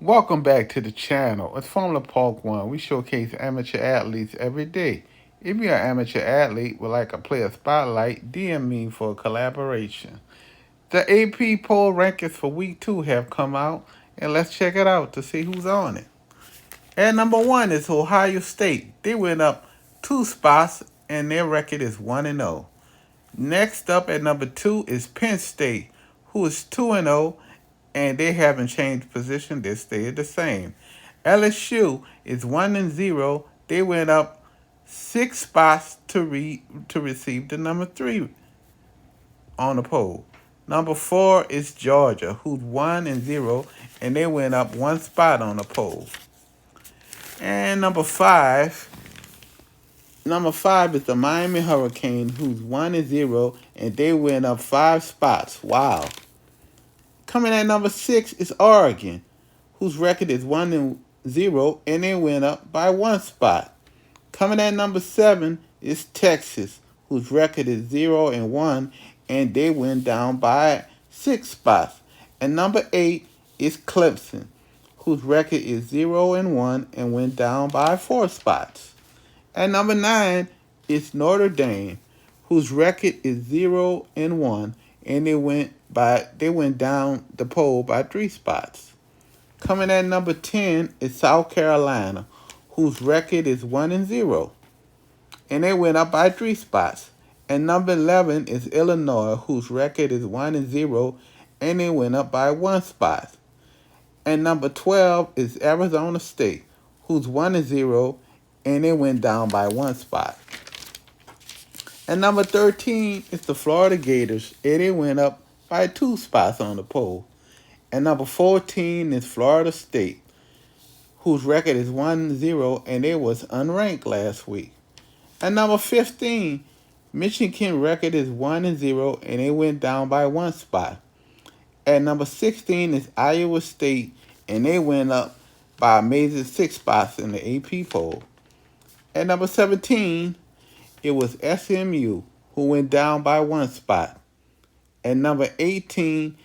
Welcome back to the channel. It's Formula Park 1. We showcase amateur athletes every day. If you're an amateur athlete would like a player spotlight, DM me for a collaboration. The AP poll rankings for week 2 have come out, and let's check it out to see who's on it. At number 1 is Ohio State. They went up 2 spots, and their record is 1-0. Next up at number 2 is Penn State, who is 2-0, and they haven't changed position. They stayed the same. LSU is 1-0. They went up 6 spots to receive the number 3 on the poll. Number 4 is Georgia, who's 1-0, and they went up 1 spot on the poll. And number five is the Miami Hurricane, who's 1-0, and they went up 5 spots. Wow. Coming at number 6 is Oregon, whose record is 1-0, and they went up by 1 spot. Coming at number 7 is Texas, whose record is 0-1, and they went down by 6 spots. And number 8 is Clemson, whose record is 0-1 and went down by 4 spots. And number 9 is Notre Dame, whose record is 0-1, and they went down the poll by 3 spots. Coming at number 10 is South Carolina, whose record is 1-0, and they went up by 3 spots. And number 11 is Illinois, whose record is 1-0, and they went up by 1 spot. And number 12 is Arizona State, who's 1-0, and they went down by 1 spot. And number 13 is the Florida Gators, and they went up by 2 spots on the poll. And number 14 is Florida State, whose record is 1-0, and they was unranked last week. And number 15, Michigan record is 1-0, and they went down by 1 spot. At number 16 is Iowa State, and they went up by a amazing 6 spots in the AP poll. At number 17, it was SMU, who went down by 1 spot. At number 18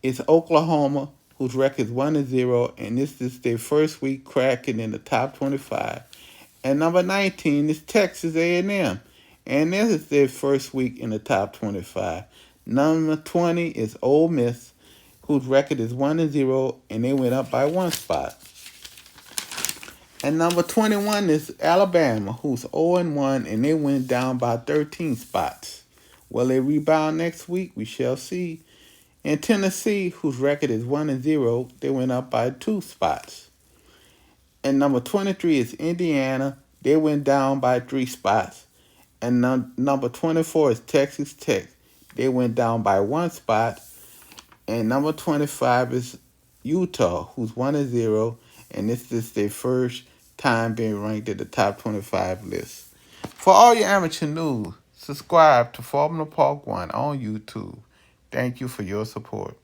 is Oklahoma, whose record is 1-0, and this is their first week cracking in the top 25. And number 19 is Texas A&M, and this is their first week in the top 25. Number 20 is Ole Miss, whose record is 1-0, and they went up by 1 spot. And number 21 is Alabama, who's 0-1, and they went down by 13 spots. Will they rebound next week? We shall see. And Tennessee, whose record is 1-0, they went up by 2 spots. And number 23 is Indiana. They went down by 3 spots. And number 24 is Texas Tech. They went down by 1 spot. And number 25 is Utah, who's 1-0, and this is their first time being ranked at the top 25 list. For all your amateur news, subscribe to Formula Park 1 on YouTube. Thank you for your support.